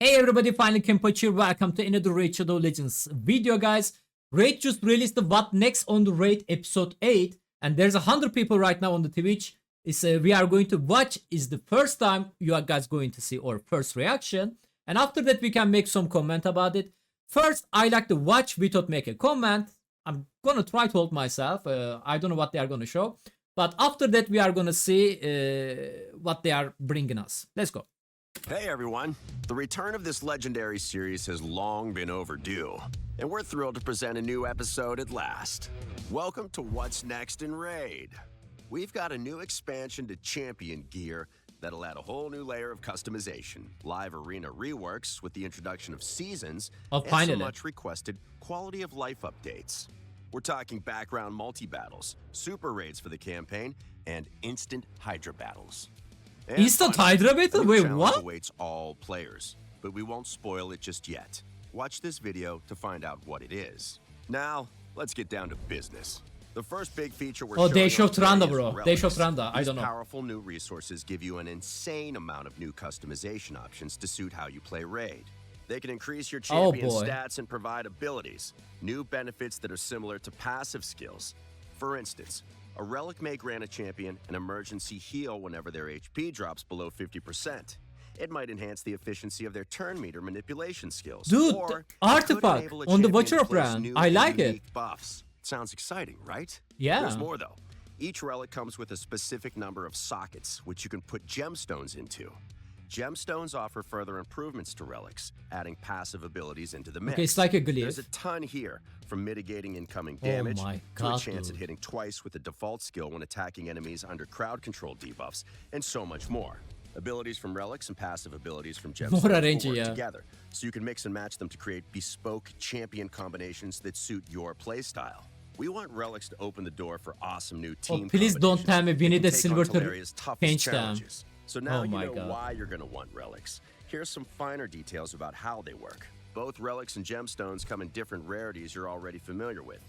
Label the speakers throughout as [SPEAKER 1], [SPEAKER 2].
[SPEAKER 1] Hey everybody, finalKenpachi, welcome to another Raid Shadow Legends video, guys. Raid just released the What Next on the Raid episode 8, and there's 100 people right now on the Twitch. We are going to watch. Is the first time you are guys going to see our first reaction, and after that we can make some comment about it. First, I like to watch without make a comment. I'm gonna try to hold myself. I don't know what they are gonna show, but after that we are gonna see what they are bringing us. Let's go.
[SPEAKER 2] Hey everyone! The return of this legendary series has long been overdue, and we're thrilled to present a new episode at last. Welcome to What's Next in Raid. We've got a new expansion to Champion Gear that'll add a whole new layer of customization, live arena reworks with the introduction of seasons, and some much requested quality of life updates. We're talking background multi-battles, super raids for the campaign, and instant Hydra battles. And
[SPEAKER 1] Instant Hydra battle? Wait, what?
[SPEAKER 2] Awaits all players, but we won't spoil it just yet. Watch this video to find out what it is. Now, let's get down to business. The first big feature we're showing
[SPEAKER 1] they show Trunda,
[SPEAKER 2] is
[SPEAKER 1] bro.
[SPEAKER 2] relics.
[SPEAKER 1] They show Trunda. I don't know.
[SPEAKER 2] These powerful new resources give you an insane amount of new customization options to suit how you play Raid. They can increase your champion stats and provide abilities, new benefits that are similar to passive skills. For instance, a relic may grant a champion an emergency heal whenever their HP drops below 50%. It might enhance the efficiency of their turn meter manipulation skills.
[SPEAKER 1] Dude,
[SPEAKER 2] or
[SPEAKER 1] artifact on the Watcher brand. I like it.
[SPEAKER 2] Buffs. Sounds exciting, right?
[SPEAKER 1] Yeah.
[SPEAKER 2] There's more though. Each relic comes with a specific number of sockets, which you can put gemstones into. Gemstones offer further improvements to relics, adding passive abilities into the mix.
[SPEAKER 1] Okay, it's like a glyph.
[SPEAKER 2] There's a ton here, from mitigating incoming damage to a chance at hitting twice with the default skill when attacking enemies under crowd control debuffs, and so much more. Abilities from relics and passive abilities from gemstones will work together, so you can mix and match them to create bespoke champion combinations that suit your playstyle. We want relics to open the door for awesome new team
[SPEAKER 1] please don't tell me we need a silver
[SPEAKER 2] to
[SPEAKER 1] change them.
[SPEAKER 2] So now you know why you're going to want relics. Here's some finer details about how they work. Both relics and gemstones come in different rarities you're already familiar with.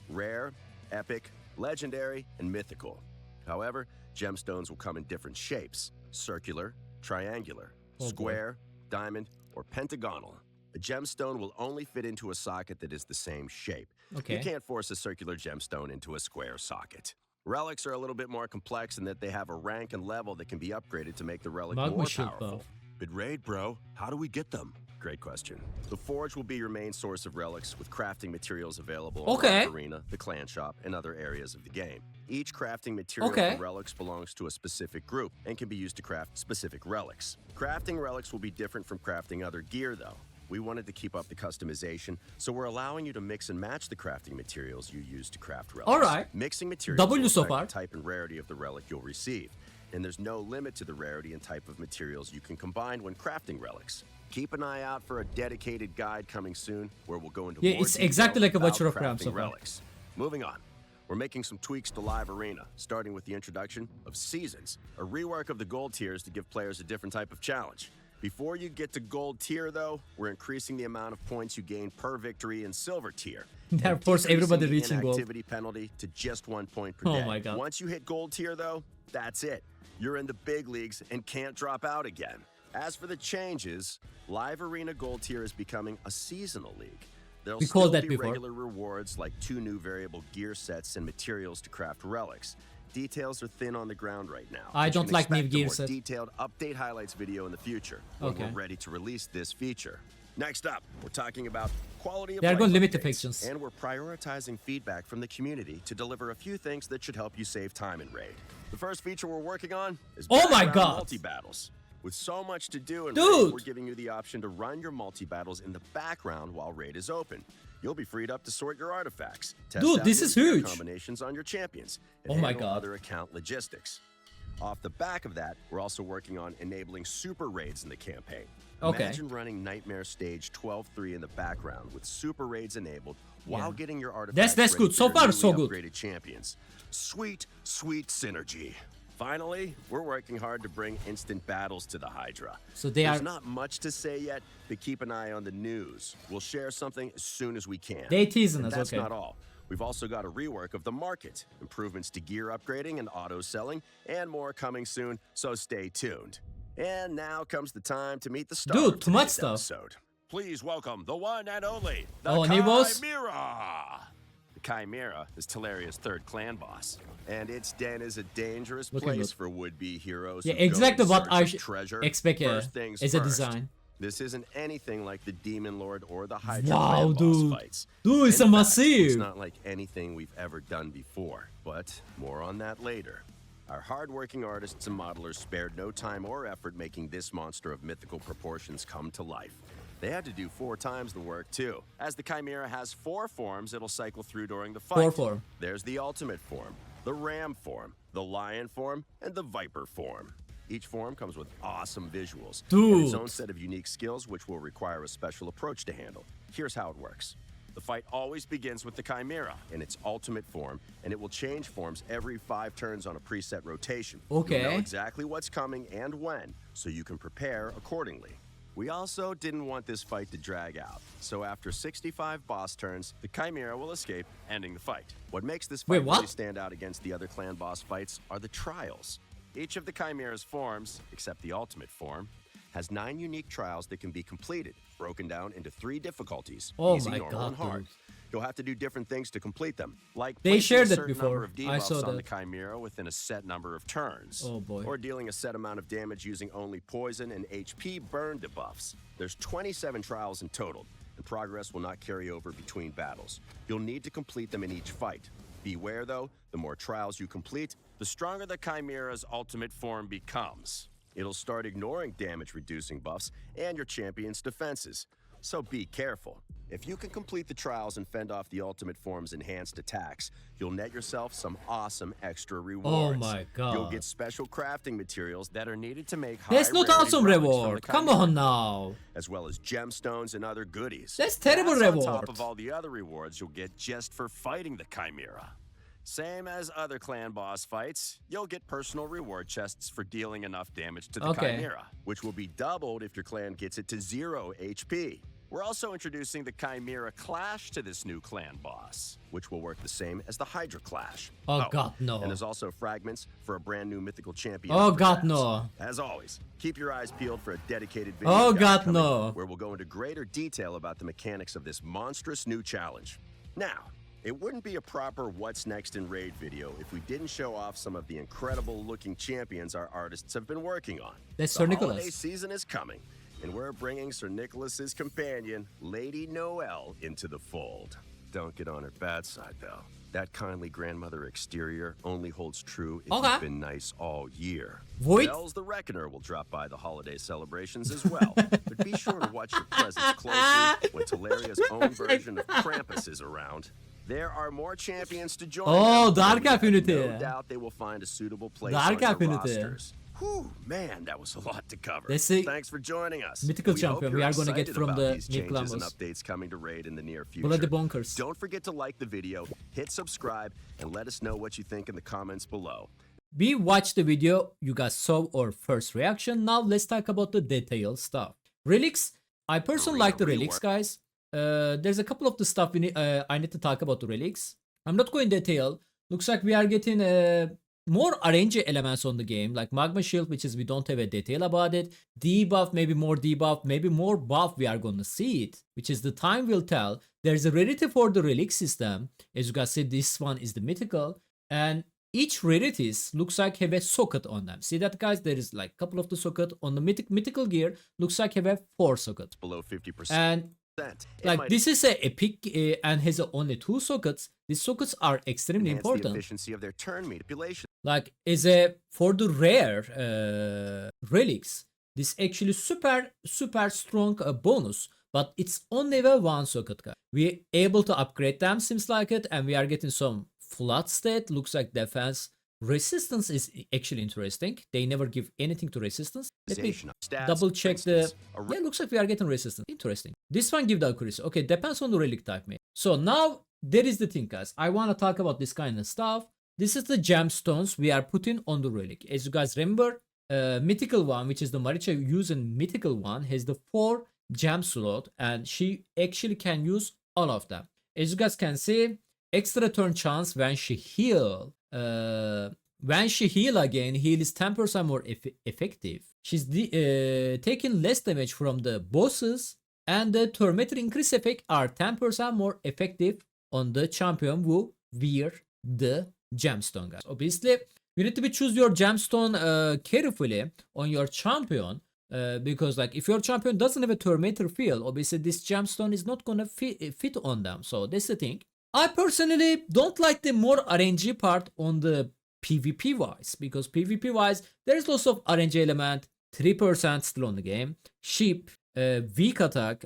[SPEAKER 2] Rare, epic, legendary, and mythical. However, gemstones will come in different shapes: circular, triangular, square, diamond, or pentagonal. A gemstone will only fit into a socket that is the same shape. You can't force a circular gemstone into a square socket. Relics are a little bit more complex in that they have a rank and level that can be upgraded to make the relic more powerful. But Raid, bro, how do we get them? Great question. The Forge will be your main source of relics, with crafting materials available in the arena, the clan shop, and other areas of the game. Each crafting material for relics belongs to a specific group and can be used to craft specific relics. Crafting relics will be different from crafting other gear, though. We wanted to keep up the customization, so we're allowing you to mix and match the crafting materials you use to craft relics.
[SPEAKER 1] Alright.
[SPEAKER 2] Mixing materials will affect the type and rarity of the relic you'll receive, and there's no limit to the rarity and type of materials you can combine when crafting relics. Keep an eye out for a dedicated guide coming soon, where we'll go into more
[SPEAKER 1] it's exactly like a Watcher
[SPEAKER 2] crafting relics. Moving on. We're making some tweaks to Live Arena, starting with the introduction of Seasons, a rework of the gold tiers to give players a different type of challenge. Before you get to gold tier, though, we're increasing the amount of points you gain per victory in silver tier.
[SPEAKER 1] Of course, everybody reaching gold.
[SPEAKER 2] Inactivity penalty to just 1 point per day.
[SPEAKER 1] Oh my god.
[SPEAKER 2] Once you hit gold tier, though, that's it. You're in the big leagues and can't drop out again. As for the changes, Live Arena gold tier is becoming a seasonal league. There'll still be regular rewards like 2 new variable gear sets and materials to craft relics. Details are thin on the ground right now.
[SPEAKER 1] I don't like new gear
[SPEAKER 2] sets. Detailed update highlights video in the future when we're ready to release this feature. Next up, we're talking about quality of life. They're going to limit the fictions, and we're prioritizing feedback from the community to deliver a few things that should help you save time in Raid. The first feature we're working on is multi-battles. With so much to do in Raid, we're giving you the option to run your multi-battles in the background while Raid is open. You'll be freed up to sort your artifacts, test out
[SPEAKER 1] this is huge.
[SPEAKER 2] Combinations on your champions, and handle other account logistics. Off the back of that, we're also working on enabling super raids in the campaign. Imagine running Nightmare Stage 12-3 in the background with super raids enabled while getting your artifacts.
[SPEAKER 1] That's good. So far, so good.
[SPEAKER 2] Upgraded champions. Sweet, sweet synergy. Finally, we're working hard to bring instant battles to the Hydra. So there's not much to say yet, but keep an eye on the news. We'll share something as soon as we can. They teasing us, that's not all. We've also got a rework of the market, improvements to gear upgrading and auto selling, and more coming soon, so stay tuned. And now comes the time to meet the star
[SPEAKER 1] Dude,
[SPEAKER 2] of
[SPEAKER 1] too much
[SPEAKER 2] today's
[SPEAKER 1] stuff.
[SPEAKER 2] episode. Please welcome the one and only, the
[SPEAKER 1] Oh, new boss?
[SPEAKER 2] Chimera. The Chimera is Talaria's third clan boss, and its den is a dangerous
[SPEAKER 1] Looking
[SPEAKER 2] place
[SPEAKER 1] good.
[SPEAKER 2] for would-be heroes
[SPEAKER 1] Yeah,
[SPEAKER 2] who go in
[SPEAKER 1] exactly what
[SPEAKER 2] search
[SPEAKER 1] I
[SPEAKER 2] of treasure.
[SPEAKER 1] expect
[SPEAKER 2] First things
[SPEAKER 1] as a
[SPEAKER 2] first.
[SPEAKER 1] design.
[SPEAKER 2] This isn't anything like the Demon Lord or the Hydra
[SPEAKER 1] Wow,
[SPEAKER 2] Run
[SPEAKER 1] dude.
[SPEAKER 2] boss fights.
[SPEAKER 1] Dude, it's
[SPEAKER 2] In
[SPEAKER 1] a
[SPEAKER 2] fact,
[SPEAKER 1] massive.
[SPEAKER 2] It's not like anything we've ever done before, but more on that later. Our hard-working artists and modelers spared no time or effort making this monster of mythical proportions come to life. They had to do 4 times the work, too. As the Chimera has 4 forms it'll cycle through during the fight.
[SPEAKER 1] 4 form.
[SPEAKER 2] There's the Ultimate form, the Ram form, the Lion form, and the Viper form. Each form comes with awesome visuals and its
[SPEAKER 1] Dude.
[SPEAKER 2] own set of unique skills which will require a special approach to handle. Here's how it works. The fight always begins with the Chimera in its ultimate form, and it will change forms every 5 turns on a preset rotation.
[SPEAKER 1] Okay.
[SPEAKER 2] You'll know exactly what's coming and when, so you can prepare accordingly. We also didn't want this fight to drag out, so after 65 boss turns, the Chimera will escape, ending the fight. What makes this
[SPEAKER 1] Wait,
[SPEAKER 2] fight
[SPEAKER 1] what?
[SPEAKER 2] really stand out against the other clan boss fights are the trials. Each of the Chimera's forms, except the ultimate form, has 9 unique trials that can be completed, broken down into 3 difficulties:
[SPEAKER 1] Oh
[SPEAKER 2] easy,
[SPEAKER 1] my
[SPEAKER 2] normal,
[SPEAKER 1] God,
[SPEAKER 2] and hard.
[SPEAKER 1] dude.
[SPEAKER 2] You'll have to do different things to complete them, like
[SPEAKER 1] They
[SPEAKER 2] placing
[SPEAKER 1] shared
[SPEAKER 2] a
[SPEAKER 1] that
[SPEAKER 2] certain
[SPEAKER 1] before.
[SPEAKER 2] number of
[SPEAKER 1] I
[SPEAKER 2] debuffs
[SPEAKER 1] saw
[SPEAKER 2] on the
[SPEAKER 1] that.
[SPEAKER 2] Chimera within a set number of turns.
[SPEAKER 1] Oh, boy.
[SPEAKER 2] Or dealing a set amount of damage using only poison and HP burn debuffs. There's 27 trials in total, and progress will not carry over between battles. You'll need to complete them in each fight. Beware though, the more trials you complete, the stronger the Chimera's ultimate form becomes. It'll start ignoring damage-reducing buffs and your champion's defenses. So be careful. If you can complete the trials and fend off the ultimate form's enhanced attacks, you'll net yourself some awesome extra rewards.
[SPEAKER 1] my God.
[SPEAKER 2] You'll get special crafting materials that are needed to make
[SPEAKER 1] That's not
[SPEAKER 2] high-rarity
[SPEAKER 1] awesome
[SPEAKER 2] relics from
[SPEAKER 1] reward.
[SPEAKER 2] the
[SPEAKER 1] Come
[SPEAKER 2] Chimera,
[SPEAKER 1] on now.
[SPEAKER 2] as well as gemstones and other goodies.
[SPEAKER 1] That's terrible
[SPEAKER 2] On
[SPEAKER 1] reward.
[SPEAKER 2] top of all the other rewards you'll get just for fighting the Chimera. Same as other clan boss fights, you'll get personal reward chests for dealing enough damage to the
[SPEAKER 1] Okay.
[SPEAKER 2] Chimera, which will be doubled if your clan gets it to 0 HP. We're also introducing the Chimera Clash to this new clan boss, which will work the same as the Hydra Clash.
[SPEAKER 1] Oh, God, no.
[SPEAKER 2] And there's also fragments for a brand new mythical champion.
[SPEAKER 1] Oh,
[SPEAKER 2] for
[SPEAKER 1] God,
[SPEAKER 2] grabs.
[SPEAKER 1] no.
[SPEAKER 2] As always, keep your eyes peeled for a dedicated video
[SPEAKER 1] Oh,
[SPEAKER 2] guide
[SPEAKER 1] God,
[SPEAKER 2] coming,
[SPEAKER 1] no.
[SPEAKER 2] where we'll go into greater detail about the mechanics of this monstrous new challenge. Now, it wouldn't be a proper What's Next in Raid video if we didn't show off some of the incredible looking champions our artists have been working on.
[SPEAKER 1] That's
[SPEAKER 2] the
[SPEAKER 1] Sir
[SPEAKER 2] holiday
[SPEAKER 1] Nicholas.
[SPEAKER 2] season is coming, and we're bringing Sir Nicholas's companion, Lady Noelle, into the fold. Don't get on her bad side, though. That kindly grandmother exterior only holds true if
[SPEAKER 1] Okay.
[SPEAKER 2] you've been nice all year.
[SPEAKER 1] Void?
[SPEAKER 2] Bells the Reckoner will drop by the holiday celebrations as well. But be sure to watch your presence closely when Talaria's own version of Krampus is around. There are more champions to join.
[SPEAKER 1] Oh,
[SPEAKER 2] them,
[SPEAKER 1] Dark
[SPEAKER 2] and we have
[SPEAKER 1] Affinity.
[SPEAKER 2] No doubt they will find a suitable place
[SPEAKER 1] Dark
[SPEAKER 2] on your
[SPEAKER 1] Affinity.
[SPEAKER 2] rosters. Whew, man, that was a lot to cover.
[SPEAKER 1] That's the
[SPEAKER 2] Thanks for joining us.
[SPEAKER 1] mythical
[SPEAKER 2] We hope
[SPEAKER 1] champion
[SPEAKER 2] you're
[SPEAKER 1] we are gonna get
[SPEAKER 2] excited
[SPEAKER 1] from
[SPEAKER 2] about
[SPEAKER 1] the
[SPEAKER 2] these
[SPEAKER 1] new
[SPEAKER 2] changes and
[SPEAKER 1] Clambos.
[SPEAKER 2] updates coming to Raid in the near future.
[SPEAKER 1] Bloody bonkers.
[SPEAKER 2] Don't forget to like the video, hit subscribe, and let us know what you think in the comments below.
[SPEAKER 1] We watched the video, you guys saw our first reaction. Now let's talk about the detailed stuff. Relics, I personally like the relics, guys. There's a couple of the stuff I need to talk about the relics. I'm not going detail. Looks like we are getting more RNG elements on the game, like Magma Shield, which is we don't have a detail about it. Debuff, maybe more buff, we are gonna see it, which is the time will tell. There's a rarity for the relic system. As you guys see, this one is the mythical, and each rarities looks like have a socket on them. See that, guys? There is like a couple of the socket on the mythical gear. Looks like have a 4 sockets.
[SPEAKER 2] Below 50%.
[SPEAKER 1] And like this is a epic and has only 2 sockets. These sockets are extremely
[SPEAKER 2] enhance the
[SPEAKER 1] important.
[SPEAKER 2] efficiency of their turn manipulation.
[SPEAKER 1] Like is for the rare relics, this actually super strong bonus, but it's only a 1 socket, guys. We able to upgrade them, seems like it, and we are getting some flood state. Looks like defense. Resistance is actually interesting. They never give anything to resistance. Let me
[SPEAKER 2] Stats,
[SPEAKER 1] double check the.
[SPEAKER 2] instance, a
[SPEAKER 1] Yeah, looks like we are getting resistance. Interesting. This one give the accuracy. Okay, depends on the relic type, mate. So now there is the thing, guys. I want to talk about this kind of stuff. This is the gemstones we are putting on the relic. As you guys remember, mythical one, which is the Maricha using mythical one, has the 4 gem slot, and she actually can use all of them. As you guys can see, extra turn chance when she heal when she heal again, heal is 10% more effective. She's taking less damage from the bosses, and the Tormentor increase effect are 10% more effective on the champion who wear the gemstone, guys. Obviously, you need to be choose your gemstone carefully on your champion. Because like if your champion doesn't have a Tormentor field, obviously this gemstone is not gonna fit on them. So that's the thing. I personally don't like the more RNG part on the PvP wise, because PvP wise there is lots of RNG element, 3% still on the game, sheep, weak attack,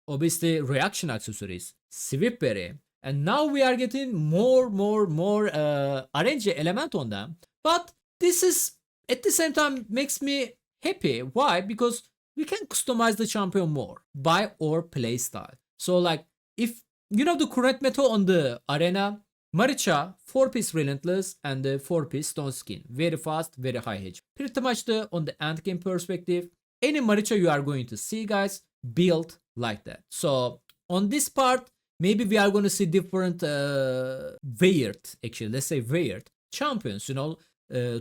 [SPEAKER 1] obviously reaction accessories, sweep berry, and now we are getting more RNG element on them. But this is at the same time makes me happy. Why? Because we can customize the champion more by our playstyle. So like if you know the current meta on the arena, Maricha 4-piece relentless and the 4-piece stone skin, very fast, very high hedge. Pretty much on the end game perspective, any Maricha you are going to see, guys, built like that. So on this part, maybe we are going to see different weird, actually let's say weird champions. You know,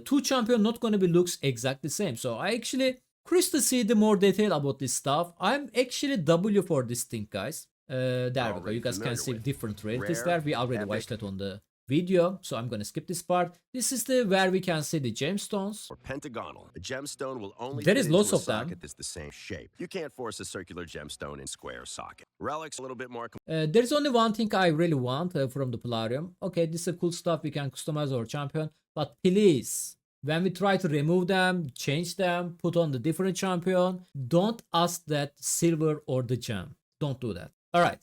[SPEAKER 1] two champion not going to be looks exactly the same. So I actually curious to see the more detail about this stuff. I'm actually W for this thing, guys. There we go. You guys can see different rarities there. We already watched that on the video, so I'm gonna skip this part. This is the where we can see the gemstones.
[SPEAKER 2] Or pentagonal. A gemstone will only
[SPEAKER 1] There
[SPEAKER 2] fit
[SPEAKER 1] is
[SPEAKER 2] into
[SPEAKER 1] lots
[SPEAKER 2] a
[SPEAKER 1] of them.
[SPEAKER 2] socket that's the same shape. You can't force a circular gemstone in square socket. Relics a little bit more.
[SPEAKER 1] There's only one thing I really want from the Polarium. Okay, this is cool stuff. We can customize our champion, but please, when we try to remove them, change them, put on the different champion, don't ask that silver or the gem. Don't do that. All right,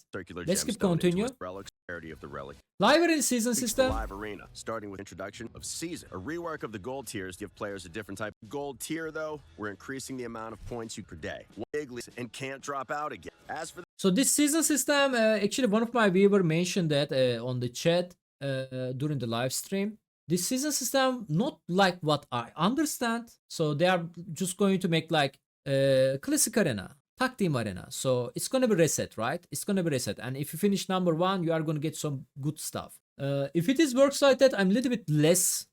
[SPEAKER 1] let's keep continue.
[SPEAKER 2] Relics, rarity of the relic.
[SPEAKER 1] Live arena season system.
[SPEAKER 2] Live arena, starting with introduction of season. A rework of the gold tiers give players a different type. Gold tier, though, we're increasing the amount of points you per day. Big and can't drop out again. As for
[SPEAKER 1] so this season system, actually one of my viewer mentioned that on the chat during the live stream. This season system not like what I understand. So they are just going to make like classic arena. Tag team arena, so it's gonna be reset, right? It's gonna be reset, and if you finish number 1, you are gonna get some good stuff. If it is works like that, I'm a little bit less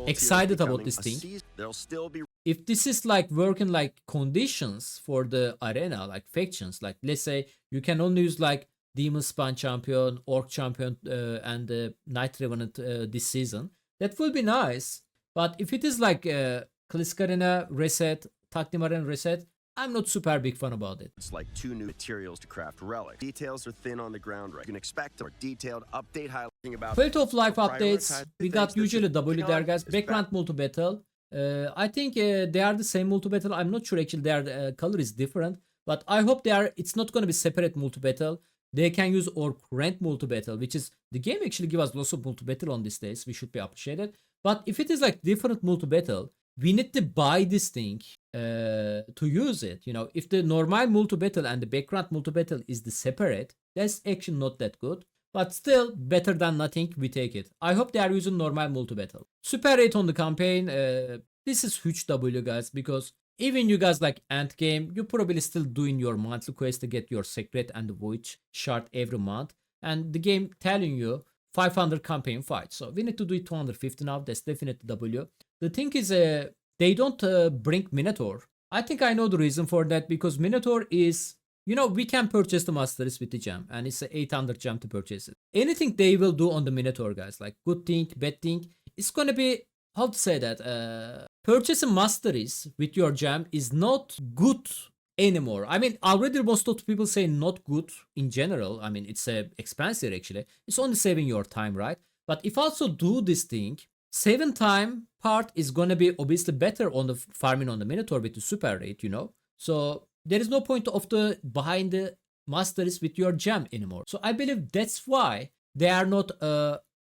[SPEAKER 1] excited about this thing.
[SPEAKER 2] There'll still be
[SPEAKER 1] if this is like working like conditions for the arena, like factions, like let's say you can only use like Demon Spawn champion, Orc champion, and the Night Revenant this season. That will be nice, but if it is like classic arena reset, Tag team arena reset, I'm not super big fan about it.
[SPEAKER 2] It's like 2 new materials to craft relic. Details are thin on the ground, right? You can expect a more detailed update highlighting about
[SPEAKER 1] Quality of life updates. We got usually W there, guys. Background multi-battle. I think they are the same multi-battle. I'm not sure actually their color is different, but I hope they are. It's not going to be separate multi-battle. They can use our current multi-battle, which is the game actually give us lots of multi-battle on these days. We should be appreciated. But if it is like different multi-battle, we need to buy this thing to use it. You know, if the normal multi-battle and the background multi-battle is the separate, that's actually not that good. But still, better than nothing, we take it. I hope they are using normal multi-battle. Super rate on the campaign. This is huge W, guys, because even you guys like end game, you're probably still doing your monthly quest to get your secret and the void shard every month. And the game telling you 500 campaign fights. So we need to do it 250 now. That's definitely W. The thing is, they don't bring Minotaur. I think I know the reason for that, because Minotaur is, you know, we can purchase the Masteries with the gem, and it's a 800 gem to purchase it. Anything they will do on the Minotaur, guys, like good thing, bad thing, it's gonna be, how to say that, purchasing Masteries with your gem is not good anymore. I mean, already most of the people say not good in general. I mean, it's expensive actually. It's only saving your time, right? But if also do this thing, saving time part is gonna be obviously better on the farming on the Minotaur with the super rate, you know. So there is no point of the behind the Masteries with your gem anymore. So I believe that's why they are not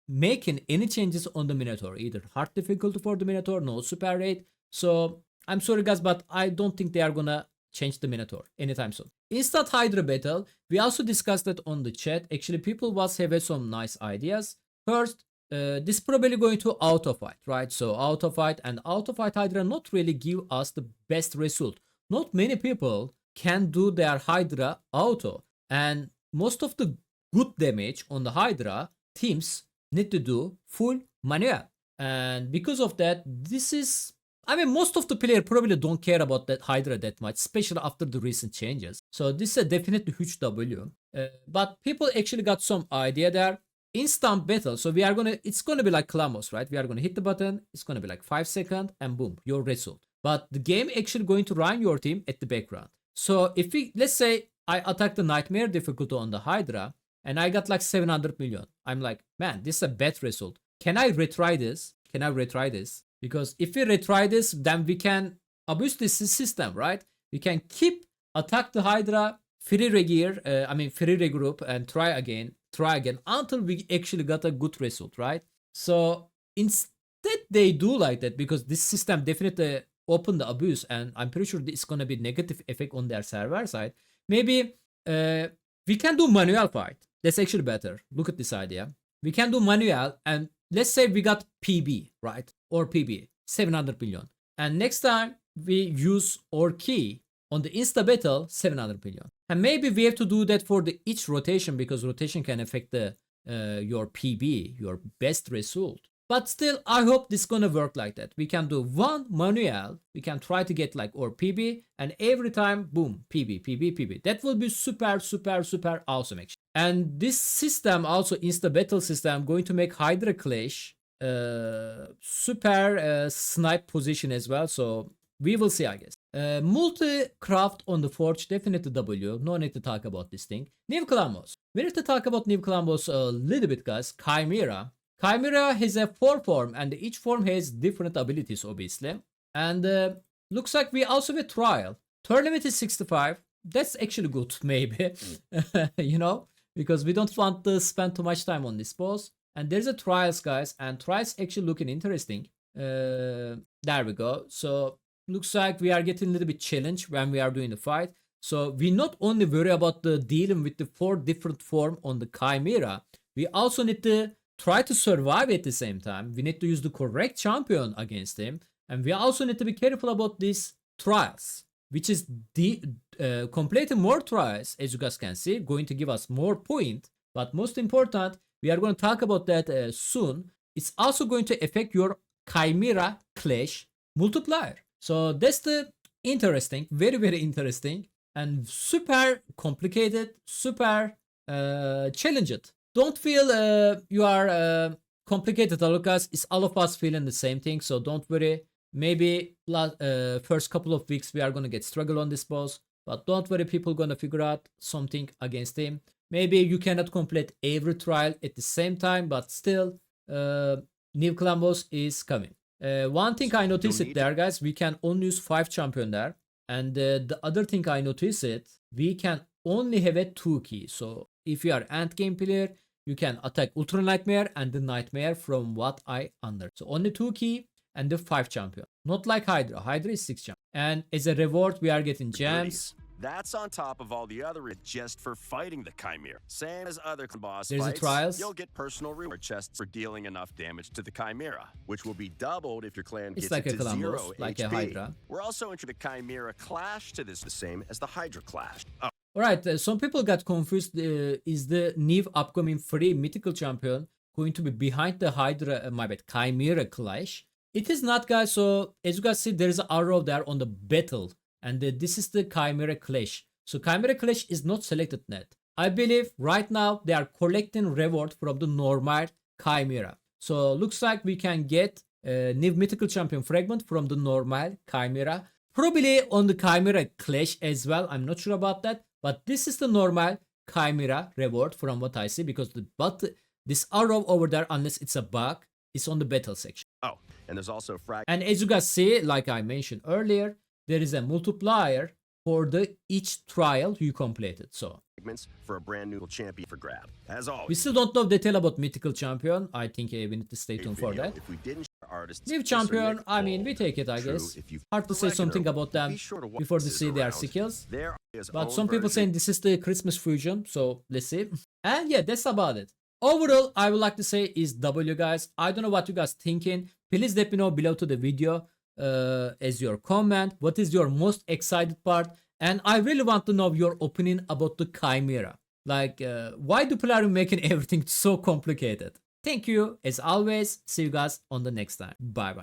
[SPEAKER 1] making any changes on the Minotaur, either hard difficulty for the Minotaur, no super rate. So I'm sorry guys, but I don't think they are gonna change the Minotaur anytime soon. Instant Hydra battle, we also discussed that on the chat. Actually, people was having some nice ideas. First, this probably going to auto fight, right? So auto fight and auto fight Hydra not really give us the best result. Not many people can do their Hydra auto, and most of the good damage on the Hydra teams need to do full manual. And because of that, this is, I mean, most of the players probably don't care about that Hydra that much, especially after the recent changes. So this is a definitely huge W. But people actually got some idea there. Instant battle. So we are gonna, it's gonna be like Clammos, right? We are gonna hit the button. It's gonna be like 5 seconds and boom, your result. But the game actually going to run your team at the background. So if we, let's say I attack the Nightmare difficulty on the Hydra and I got like 700 million. I'm like, man, this is a bad result. Can I retry this? Can I retry this? Because if we retry this, then we can abuse this system, right? We can keep attack the Hydra, free regear, free regroup and try again until we actually got a good result, right? So instead they do like that because this system definitely open the abuse and I'm pretty sure it's gonna be negative effect on their server side. Maybe we can do manual fight. That's actually better. Look at this idea. We can do manual and let's say we got PB, right? Or PB, 700 million. And next time we use our key on the insta battle, 700 million. And maybe we have to do that for the each rotation because rotation can affect the your PB, your best result. But still, I hope this gonna work like that. We can do one manual, we can try to get like our PB, and every time, boom, PB, PB, PB. That will be super, super, super awesome actually. And this system, also insta battle system, going to make Hydra Clash super snipe position as well. So we will see, I guess. Multi-craft on the Forge, definitely W. No need to talk about this thing. New Clambos. We need to talk about New Clambos a little bit, guys. Chimera. Chimera has a 4 form and each form has different abilities, obviously. And looks like we also have a trial. Turn limit is 65. That's actually good, maybe. You know, because we don't want to spend too much time on this boss. And there's a trials, guys, and trials actually looking interesting. There we go. So looks like we are getting a little bit challenged when we are doing the fight. So we not only worry about the dealing with the 4 different form on the Chimera, we also need to try to survive at the same time. We need to use the correct champion against him. And we also need to be careful about these trials, which is completing more trials, as you guys can see, going to give us more point. But most important, we are going to talk about that soon. It's also going to affect your Chimera Clash multiplier. So that's the interesting, very, very interesting and super complicated, super challenged. Don't feel you are complicated, Lucas. It's all of us feeling the same thing. So don't worry. Maybe first couple of weeks we are going to get struggle on this boss. But don't worry, people going to figure out something against him. Maybe you cannot complete every trial at the same time, but still, new Clambos is coming. One thing I noticed it there, guys, we can only use 5 champion there. And the other thing I noticed it, we can only have a 2 key. So if you are end game player, you can attack Ultra Nightmare and the Nightmare from what I under. So only 2 key and the 5 champion. Not like Hydra. Hydra is 6 champion. And as a reward, we are getting gems.
[SPEAKER 2] That's on top of all the other just for fighting the Chimera. Same as other boss
[SPEAKER 1] There's
[SPEAKER 2] fights,
[SPEAKER 1] the trials.
[SPEAKER 2] You'll get personal reward chests for dealing enough damage to the Chimera, which will be doubled if your clan
[SPEAKER 1] It's
[SPEAKER 2] gets
[SPEAKER 1] like
[SPEAKER 2] it
[SPEAKER 1] a
[SPEAKER 2] to
[SPEAKER 1] Clambos,
[SPEAKER 2] 0
[SPEAKER 1] like
[SPEAKER 2] HP.
[SPEAKER 1] a Hydra.
[SPEAKER 2] We're also into the Chimera Clash to this the same as the Hydra Clash. Oh.
[SPEAKER 1] Alright, some people got confused. Is the new upcoming free mythical champion going to be behind the Hydra, Chimera Clash? It is not, guys. So as you guys see, there is an arrow there on the battle. And this is the Chimera Clash. So Chimera Clash is not selected yet. I believe right now they are collecting reward from the normal Chimera. So looks like we can get a new mythical champion fragment from the normal Chimera. Probably on the Chimera Clash as well. I'm not sure about that. But this is the normal Chimera reward from what I see. Because this arrow over there, unless it's a bug, is on the battle section.
[SPEAKER 2] Oh, and there's also
[SPEAKER 1] and as you guys see, like I mentioned earlier, there is a multiplier for the each trial you completed. So
[SPEAKER 2] for a brand new champion for grab. As always,
[SPEAKER 1] we still don't know detail about mythical champion. I think we need to stay tuned for that.
[SPEAKER 2] If we didn't artists,
[SPEAKER 1] New champion, I mean, we take it, I guess. Hard to say something about them before they see their skills. But some people saying this is the Christmas fusion, so let's see. And yeah, that's about it. Overall, I would like to say is W, guys. I don't know what you guys thinking. Please let me know below to the video as your comment. What is your most excited part? And I really want to know your opinion about the Chimera. Like, why do players making everything so complicated? Thank you as always. See you guys on the next time. Bye bye.